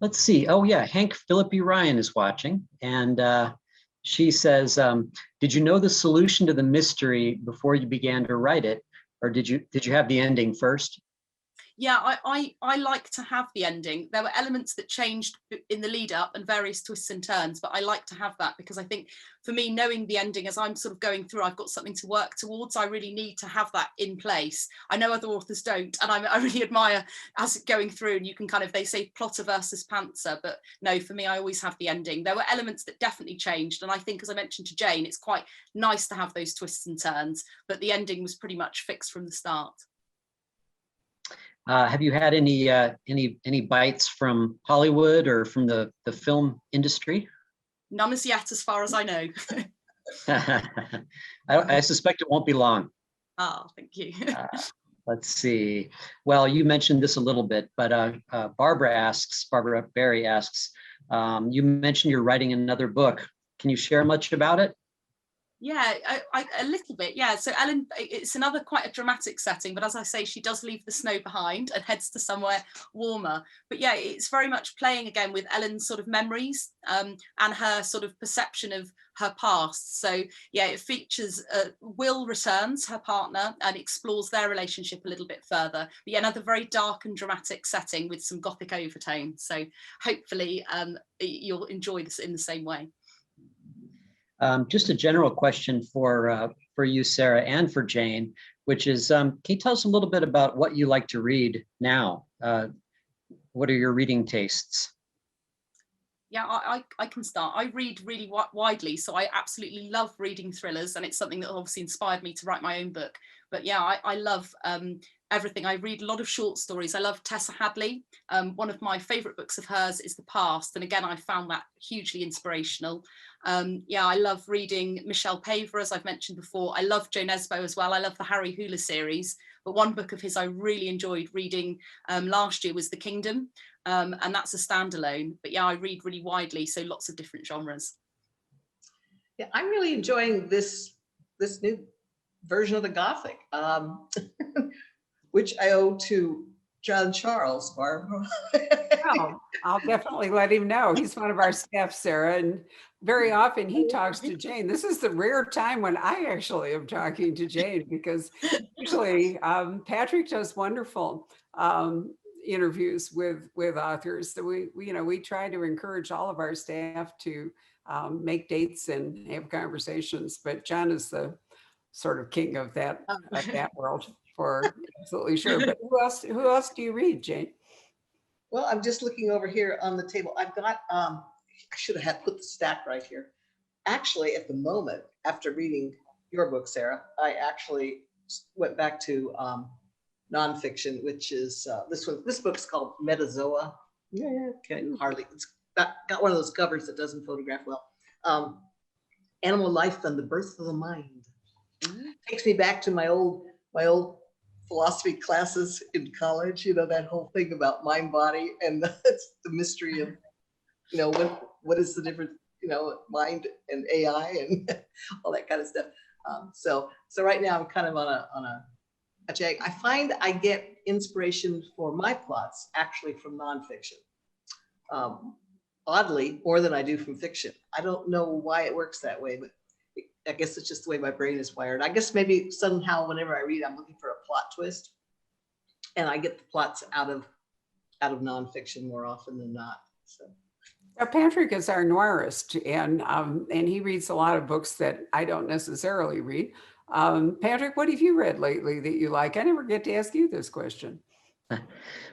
Let's see. Oh yeah, Hank Philippi Ryan is watching, and she says, did you know the solution to the mystery before you began to write it, or did you have the ending first? Yeah, I like to have the ending. There were elements that changed in the lead up and various twists and turns, but I like to have that because I think for me, knowing the ending as I'm sort of going through, I've got something to work towards. I really need to have that in place. I know other authors don't, and I really admire as going through, and you can kind of, they say plotter versus pantser, but no, for me, I always have the ending. There were elements that definitely changed, and I think, as I mentioned to Jayne, it's quite nice to have those twists and turns, but the ending was pretty much fixed from the start. Have you had any bites from Hollywood or from the film industry? None as yet, as far as I know. I suspect it won't be long. Oh, thank you. Let's see. Well, you mentioned this a little bit, but Barbara Berry asks, you mentioned you're writing another book. Can you share much about it? Yeah, a little bit, yeah. So Ellen, it's another quite a dramatic setting, but as I say, she does leave the snow behind and heads to somewhere warmer. But yeah, it's very much playing again with Ellen's sort of memories and her sort of perception of her past. So yeah, it features Will returns, her partner, and explores their relationship a little bit further. But yeah, another very dark and dramatic setting with some gothic overtones. So hopefully you'll enjoy this in the same way. Just a general question for you, Sarah, and for Jayne, which is, can you tell us a little bit about what you like to read now? What are your reading tastes? Yeah, I can start. I read really widely, so I absolutely love reading thrillers, and it's something that obviously inspired me to write my own book. But yeah, I love everything. I read a lot of short stories. I love Tessa Hadley. One of my favorite books of hers is The Past. And again, I found that hugely inspirational. Yeah, I love reading Michelle Paver, as I've mentioned before. I love Joan Esbo as well. I love the Harry Hula series. But one book of his I really enjoyed reading last year was The Kingdom. And that's a standalone. But yeah, I read really widely, so lots of different genres. Yeah, I'm really enjoying this new version of the Gothic, which I owe to John Charles, Barbara. Oh, I'll definitely let him know. He's one of our staff, Sarah, and very often he talks to Jayne. This is the rare time when I actually am talking to Jayne, because usually Patrick does wonderful interviews with authors. So we try to encourage all of our staff to make dates and have conversations, but John is the sort of king of that world, for absolutely sure. But who else do you read, Jayne? Well, I'm just looking over here on the table. I've got, I should have put the stack right here. Actually, at the moment, after reading your book, Sarah, I actually went back to nonfiction, which is this book's called Metazoa. Yeah, okay, hardly. It's got one of those covers that doesn't photograph well. Animal Life and the Birth of the Mind. Takes me back to my old philosophy classes in college, that whole thing about mind body and the mystery of, what is the difference, mind and AI and all that kind of stuff. So right now I'm kind of on a jag. I find I get inspiration for my plots actually from nonfiction. Oddly, more than I do from fiction. I don't know why it works that way, but I guess it's just the way my brain is wired. I guess maybe somehow whenever I read, I'm looking for a plot twist, and I get the plots out of nonfiction more often than not. So. Patrick is our noirist, and he reads a lot of books that I don't necessarily read. Patrick, what have you read lately that you like? I never get to ask you this question.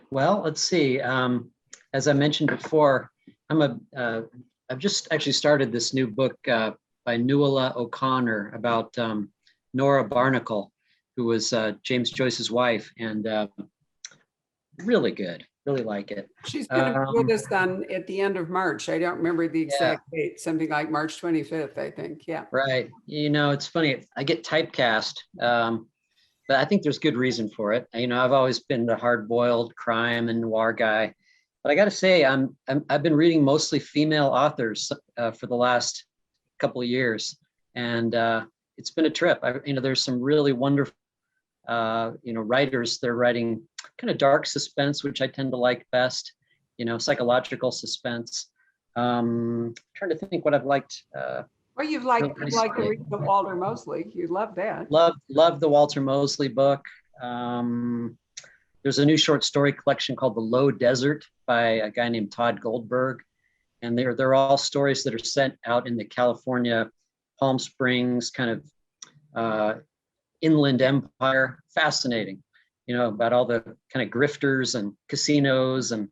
Well, let's see. As I mentioned before, I've just actually started this new book by Nuala O'Connor about Nora Barnacle, who was James Joyce's wife, and really good. Really like it. She's going to be with us at the end of March. I don't remember the exact date, something like March 25th, I think. Yeah. Right. It's funny. I get typecast, but I think there's good reason for it. I've always been the hard-boiled crime and noir guy, but I got to say, I've been reading mostly female authors for the last couple of years, and it's been a trip. There's some really wonderful writers. They're writing kind of dark suspense, which I tend to like best, psychological suspense. Trying to think what I've liked. Well, you'd like to read the Walter Mosley. You love that. Love the Walter Mosley book. There's a new short story collection called The Low Desert by a guy named Todd Goldberg. And they're all stories that are set out in the California, Palm Springs kind of inland empire. Fascinating, about all the kind of grifters and casinos and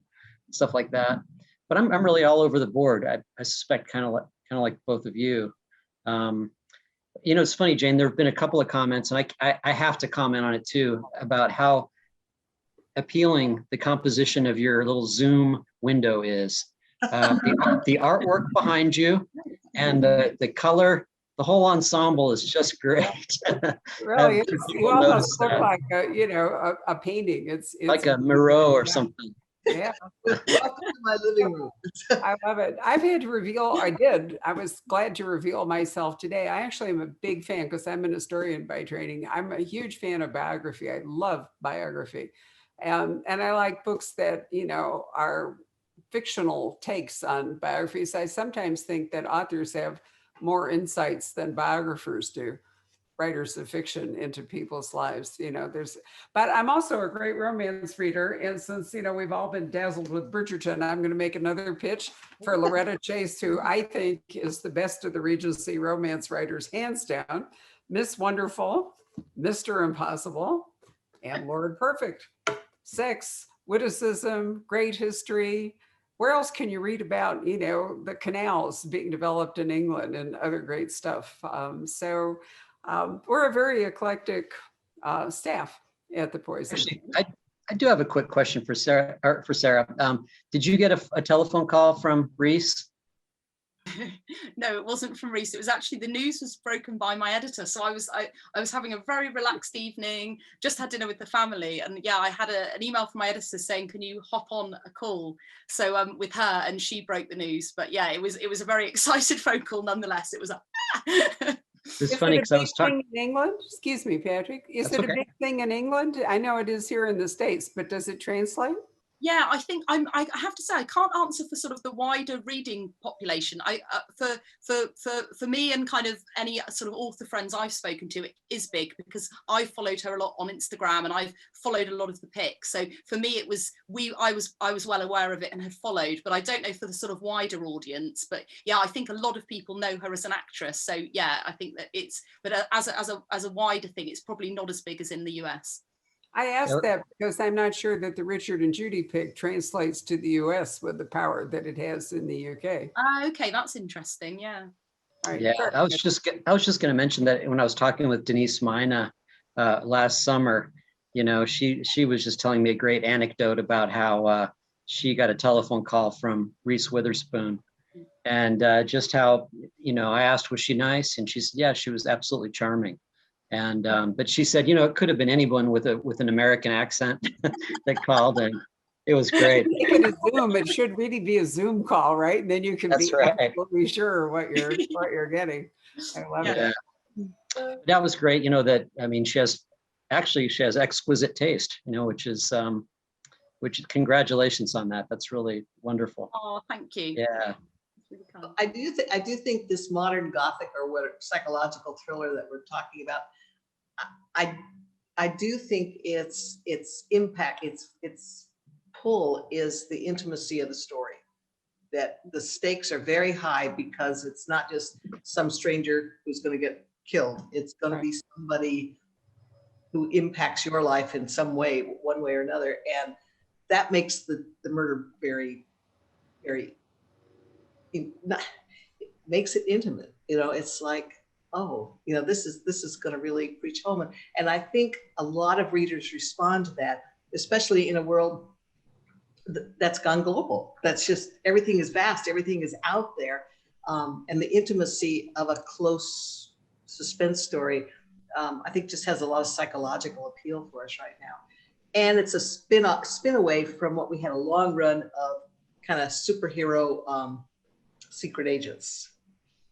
stuff like that. But I'm really all over the board. I suspect kind of like both of you. It's funny, Jayne, there have been a couple of comments, and I have to comment on it too, about how appealing the composition of your little Zoom window is. The artwork behind you and the color, the whole ensemble is just great. Really, you almost look like a painting. It's like a Miro or something. Yeah. Welcome to my living room. I love it. I've had to reveal, I was glad to reveal myself today. I actually am a big fan, because I'm an historian by training. I'm a huge fan of biography. I love biography. And I like books that, are fictional takes on biographies. I sometimes think that authors have more insights than biographers do, writers of fiction, into people's lives. But I'm also a great romance reader. And since, we've all been dazzled with Bridgerton, I'm going to make another pitch for Loretta Chase, who I think is the best of the Regency romance writers, hands down. Miss Wonderful, Mr. Impossible, and Lord Perfect. Sex, witticism, great history. Where else can you read about, the canals being developed in England and other great stuff? We're a very eclectic staff. at the Poison. Actually, I do have a quick question for Sarah. Did you get a telephone call from Reese? No, it wasn't from Reese. It was actually, the news was broken by my editor. So I was having a very relaxed evening, just had dinner with the family, and yeah, I had an email from my editor saying, can you hop on a call? So with her, and she broke the news. But yeah, it was a very excited phone call nonetheless. It was It's funny because I was talking in England. Excuse me, Patrick. Is That's it a big thing in England? I know it is here in the States, but does it translate? Yeah, I think I have to say I can't answer for sort of the wider reading population. For me and kind of any sort of author friends I've spoken to, it is big because I followed her a lot on Instagram and I've followed a lot of the pics. So for me, it was I was well aware of it and had followed, but I don't know for the sort of wider audience. But yeah, I think a lot of people know her as an actress. So yeah, I think that but as a wider thing, it's probably not as big as in the US. I asked that because I'm not sure that the Richard and Judy pick translates to the US with the power that it has in the UK. Okay, that's interesting. Yeah. Right. Yeah, I was just going to mention that when I was talking with Denise Mina last summer, you know, she was just telling me a great anecdote about how she got a telephone call from Reese Witherspoon, and just how, you know, I asked, was she nice? And she said, yeah, she was absolutely charming. And but she said, you know, it could have been anyone with an American accent that called, and it was great. It should really be a Zoom call, right? And then you can be absolutely sure what you're getting. I love it. That was great. You know, that, I mean, she has exquisite taste, you know, which congratulations on that. That's really wonderful. Oh, thank you. Yeah. I do think this modern Gothic or what psychological thriller that we're talking about, I do think its impact, its pull is the intimacy of the story. That the stakes are very high because it's not just some stranger who's going to get killed. It's going to be somebody who impacts your life in some way, one way or another, and that makes the murder very, very. It makes it intimate. You know, it's like, oh, you know, this is going to really reach home. And I think a lot of readers respond to that, especially in a world that's gone global. That's just, everything is vast, everything is out there. And the intimacy of a close suspense story, I think just has a lot of psychological appeal for us right now. And it's a spin away from what we had a long run of kind of superhero secret agents,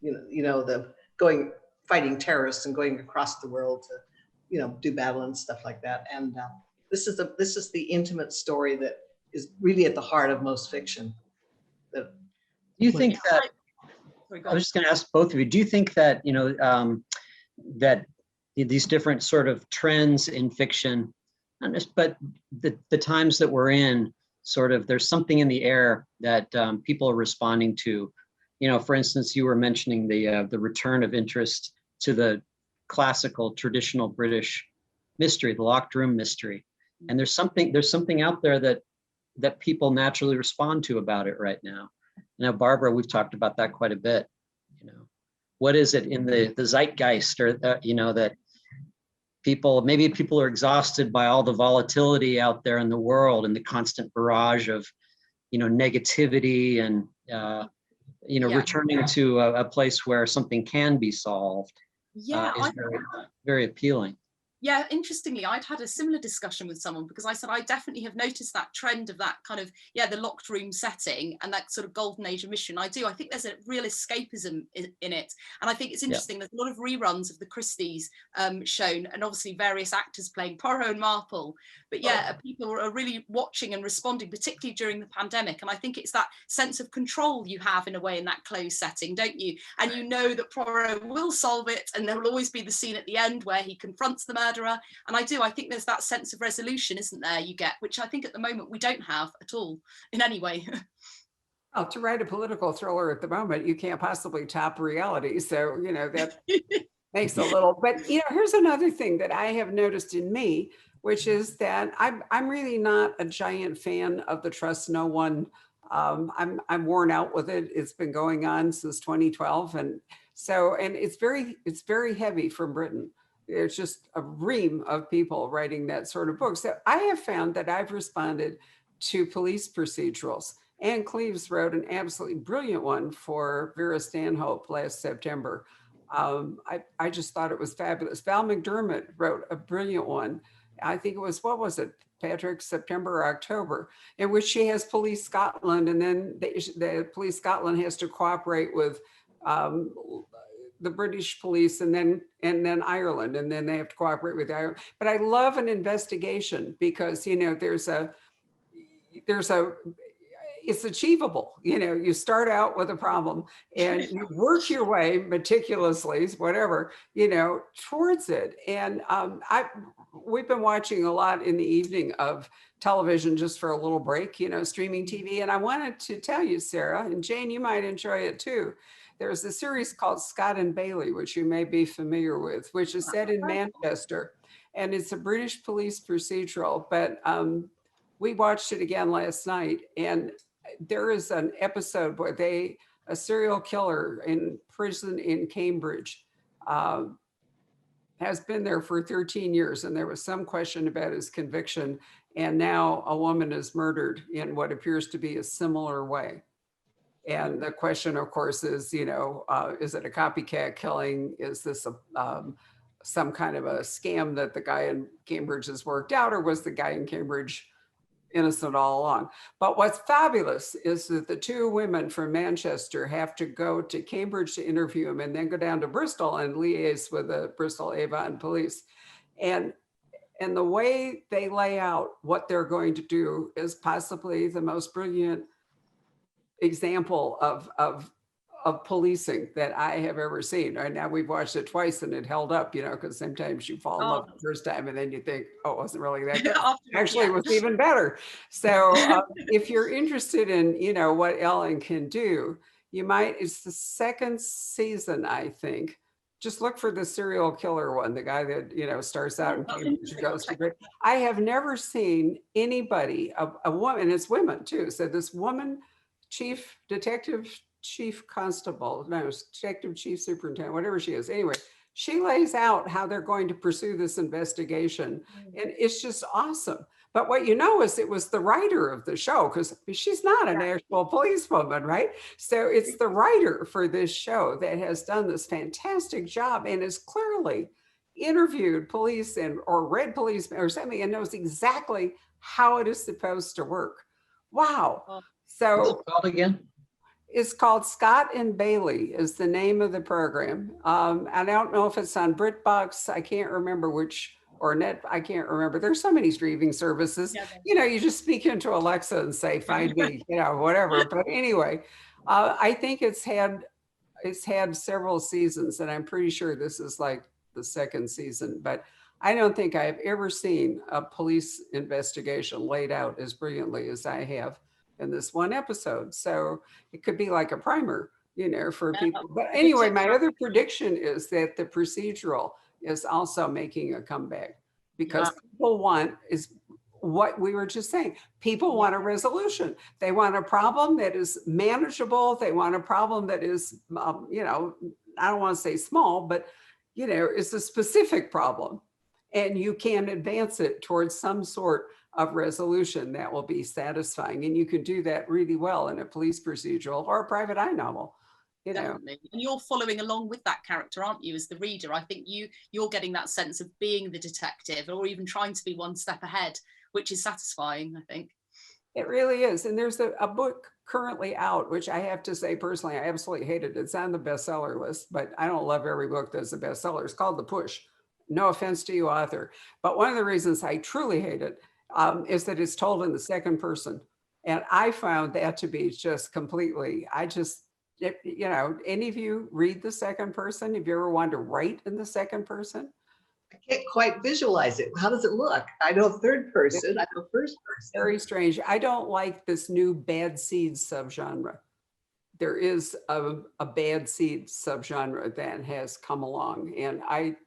you know, the fighting terrorists and going across the world to, you know, do battle and stuff like that. And this is the intimate story that is really at the heart of most fiction. Do you think that? I was just going to ask both of you. Do you think that, you know, that these different sort of trends in fiction, not just, but the times that we're in, sort of, there's something in the air that people are responding to? You know, for instance, you were mentioning the return of interest to the classical, traditional British mystery, the locked room mystery, and there's something out there that people naturally respond to about it right now. Now, Barbara, we've talked about that quite a bit. You know, what is it in the zeitgeist, or you know, that maybe people are exhausted by all the volatility out there in the world and the constant barrage of, you know, negativity and you know, returning to a place where something can be solved is very, very appealing. Yeah, interestingly, I'd had a similar discussion with someone because I said I definitely have noticed that trend of that kind of, the locked room setting and that sort of golden age of mission. I think there's a real escapism in it. And I think it's interesting, there's a lot of reruns of the Christies shown, and obviously various actors playing Poirot and Marple. But people are really watching and responding, particularly during the pandemic. And I think it's that sense of control you have in a way in that closed setting, don't you? And you know that Poirot will solve it, and there will always be the scene at the end where he confronts the murderer. And I think there's that sense of resolution, isn't there, you get, which I think at the moment we don't have at all in any way. Well, to write a political thriller at the moment, you can't possibly top reality. So, you know, that makes a little, but, you know, here's another thing that I have noticed in me, which is that I'm really not a giant fan of the trust no one. I'm worn out with it. It's been going on since 2012. And so, and it's very heavy from Britain. there's just a ream of people writing that sort of book. So I have found that I've responded to police procedurals. Ann Cleves wrote an absolutely brilliant one for Vera Stanhope last September. I just thought it was fabulous. Val McDermott wrote a brilliant one. I think it was, what was it, Patrick, September or October, in which she has Police Scotland, and then the Police Scotland has to cooperate with the British police and then Ireland, and then they have to cooperate with Ireland. But I love an investigation because, you know, it's achievable. You know, you start out with a problem and you work your way meticulously, whatever, you know, towards it. And we've been watching a lot in the evening of television just for a little break, you know, streaming TV. And I wanted to tell you, Sarah, and Jayne, you might enjoy it too. There's a series called Scott and Bailey, which you may be familiar with, which is set in Manchester. And it's a British police procedural, but we watched it again last night. And there is an episode where a serial killer in prison in Cambridge has been there for 13 years. And there was some question about his conviction. And now a woman is murdered in what appears to be a similar way. And the question, of course, is, you know, is it a copycat killing? Is this some kind of a scam that the guy in Cambridge has worked out, or was the guy in Cambridge innocent all along? But what's fabulous is that the two women from Manchester have to go to Cambridge to interview him and then go down to Bristol and liaise with the Bristol Avon police. And the way they lay out what they're going to do is possibly the most brilliant example of policing that I have ever seen. Right now we've watched it twice and it held up, you know, because sometimes you fall in love the first time and then you think, oh, it wasn't really that good. Actually, it was even better. So if you're interested in, you know, what Ellen can do, you might, it's the second season, I think. Just look for the serial killer one, the guy that, you know, starts out in Cambridge and goes to Britain. I have never seen anybody, a woman, it's women too. So this woman, detective chief constable, no, detective chief superintendent, whatever she is. Anyway, she lays out how they're going to pursue this investigation. And it's just awesome. But what you know is it was the writer of the show, because she's not an actual policewoman, right? So it's the writer for this show that has done this fantastic job and has clearly interviewed police or read policemen or something and knows exactly how it is supposed to work. Wow. So what's it called again? It's called Scott and Bailey is the name of the program. I don't know if it's on BritBox. I can't remember which, or Net. I can't remember. There's so many streaming services. Yeah, you know, you just speak into Alexa and say, find me, you know, whatever. But anyway, I think it's had several seasons, and I'm pretty sure this is like the second season. But I don't think I've ever seen a police investigation laid out as brilliantly as I have in this one episode. So it could be like a primer, you know, for people. But anyway, my other prediction is that the procedural is also making a comeback because people want, is what we were just saying, people want a resolution. They want a problem that is manageable. They want a problem that is, you know, I don't want to say small, but, you know, it's a specific problem. And you can advance it towards some sort of resolution that will be satisfying. And you can do that really well in a police procedural or a private eye novel. You know. Definitely. And you're following along with that character, aren't you, as the reader? I think you're getting that sense of being the detective or even trying to be one step ahead, which is satisfying, I think. It really is. And there's a book currently out, which I have to say personally, I absolutely hate it. It's on the bestseller list, but I don't love every book that's a bestseller. It's called The Push. No offense to you, author. But one of the reasons I truly hate it is that it's told in the second person. And I found that to be just completely, you know, any of you read the second person? Have you ever wanted to write in the second person? I can't quite visualize it. How does it look? I know third person, I know first person. Very strange. I don't like this new bad seeds subgenre. There is a bad seed subgenre that has come along, and I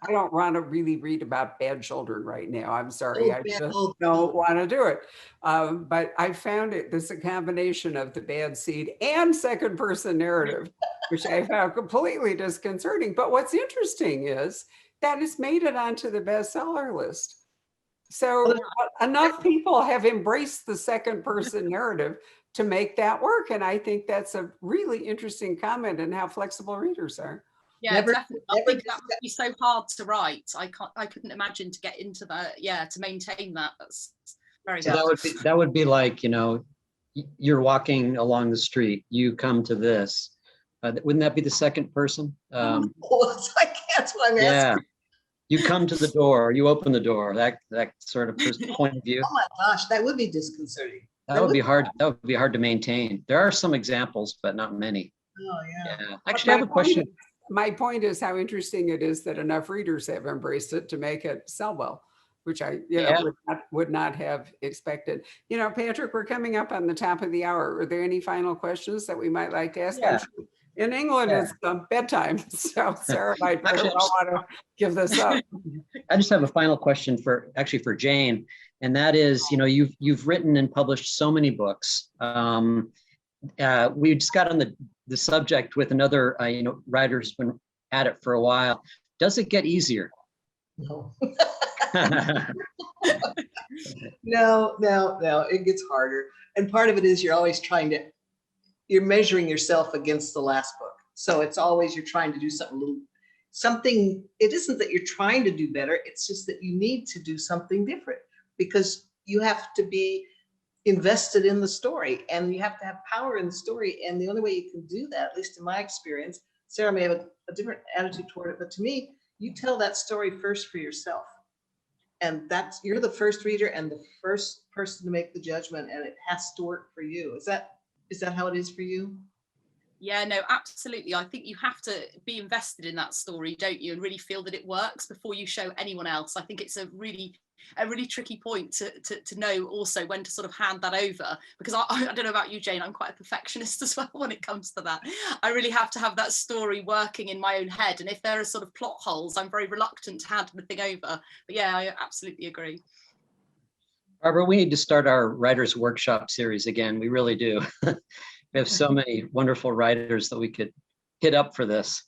don't want to really read about bad children right now. I'm sorry. I just don't want to do it. But I found this a combination of the bad seed and second person narrative, which I found completely disconcerting. But what's interesting is that has made it onto the bestseller list. So enough people have embraced the second person narrative to make that work. And I think that's a really interesting comment and how flexible readers are. Yeah, definitely. I think that would be so hard to write. I couldn't imagine to get into that. Yeah, to maintain that. That's very So hard. that would be like, you know, you're walking along the street, you come to this. Wouldn't that be the second person? That's why I'm yeah. asking. You come to the door, you open the door, that sort of point of view. Oh my gosh, that would be disconcerting. That would be hard. That would be hard to maintain. There are some examples, but not many. Oh yeah. Actually, I have a question. My point is how interesting it is that enough readers have embraced it to make it sell well, which I would not have expected. You know, Patrick, we're coming up on the top of the hour. Are there any final questions that we might like to ask? Yeah. In England, it's bedtime, so Sarah might very well want to give this up. I just have a final question for Jayne, and that is, you know, you've written and published so many books. We just got on the subject with another, you know, writer who's been at it for a while. Does it get easier? No. No, it gets harder. And part of it is you're measuring yourself against the last book. So it's always, you're trying to do something. It isn't that you're trying to do better. It's just that you need to do something different because you have to be invested in the story and you have to have power in the story. And the only way you can do that, at least in my experience, Sarah may have a different attitude toward it, but to me, you tell that story first for yourself. And you're the first reader and the first person to make the judgment, and it has to work for you. Is that how it is for you? Yeah, no, absolutely. I think you have to be invested in that story, don't you? And really feel that it works before you show anyone else. I think it's a really tricky point to know also when to sort of hand that over, because I don't know about you, Jayne, I'm quite a perfectionist as well when it comes to that. I really have to have that story working in my own head. And if there are sort of plot holes, I'm very reluctant to hand anything over. But yeah, I absolutely agree. Barbara, we need to start our writers workshop series again. We really do. We have so many wonderful writers that we could hit up for this.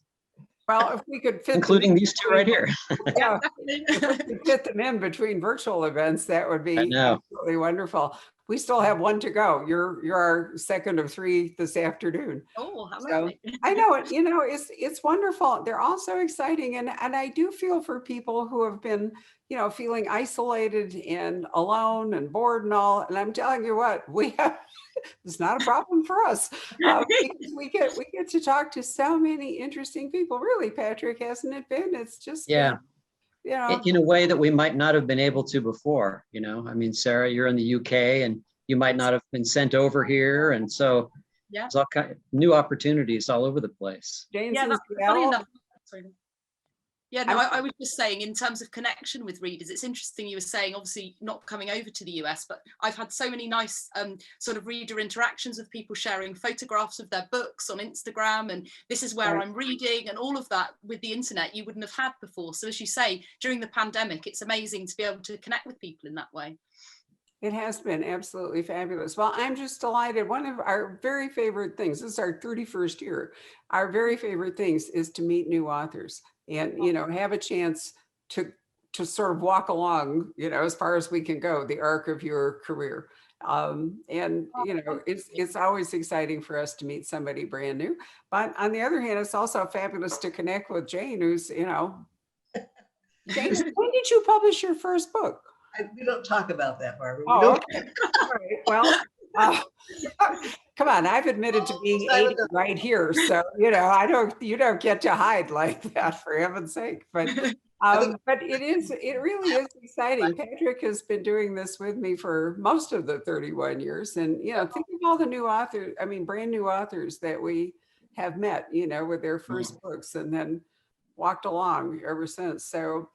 Well, if we could fit including these two right here. Yeah, if we could fit them in between virtual events, that would be absolutely wonderful. We still have one to go. You're our second of 3 this afternoon. Oh, how lovely. I know it. You know, it's wonderful. They're all so exciting, and I do feel for people who have been, you know, feeling isolated and alone and bored and all. And I'm telling you what, it's not a problem for us. We get to talk to so many interesting people. Really, Patrick, hasn't it been? It's just you know, in a way that we might not have been able to before. You know, I mean, Sarah, you're in the UK, and you might not have been sent over here, and so there's all kind of new opportunities all over the place. Yeah, no, I was just saying, in terms of connection with readers, it's interesting you were saying, obviously not coming over to the US, but I've had so many nice sort of reader interactions with people sharing photographs of their books on Instagram, and this is where I'm reading, and all of that with the internet you wouldn't have had before. So as you say, during the pandemic, it's amazing to be able to connect with people in that way. It has been absolutely fabulous. Well, I'm just delighted. One of our very favorite things, this is our 31st year, our very favorite things is to meet new authors and, you know, have a chance to sort of walk along, you know, as far as we can go, the arc of your career. And, you know, it's always exciting for us to meet somebody brand new. But on the other hand, it's also fabulous to connect with Jayne, who's, you know, Jayne, when did you publish your first book? We don't talk about that, Barbara. Okay. All right. Well, come on. I've admitted to being 80 right here, so you know you don't get to hide like that, for heaven's sake. But it really is exciting. Patrick has been doing this with me for most of the 31 years, and you know, think of all the new authors. I mean, brand new authors that we have met, you know, with their first books, and then walked along ever since. So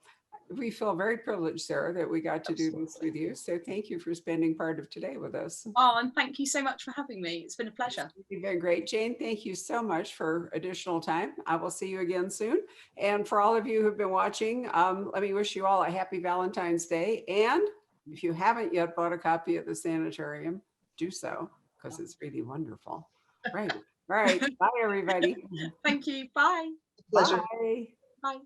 we feel very privileged, Sarah, that we got to do this with you. So thank you for spending part of today with us. Oh, and thank you so much for having me. It's been a pleasure. You've been great. Jayne, thank you so much for additional time. I will see you again soon. And for all of you who've been watching, let me wish you all a happy Valentine's Day. And if you haven't yet bought a copy of the Sanatorium, do so, because it's really wonderful. Right. All right. Bye, everybody. Thank you. Bye. Pleasure. Bye. Bye.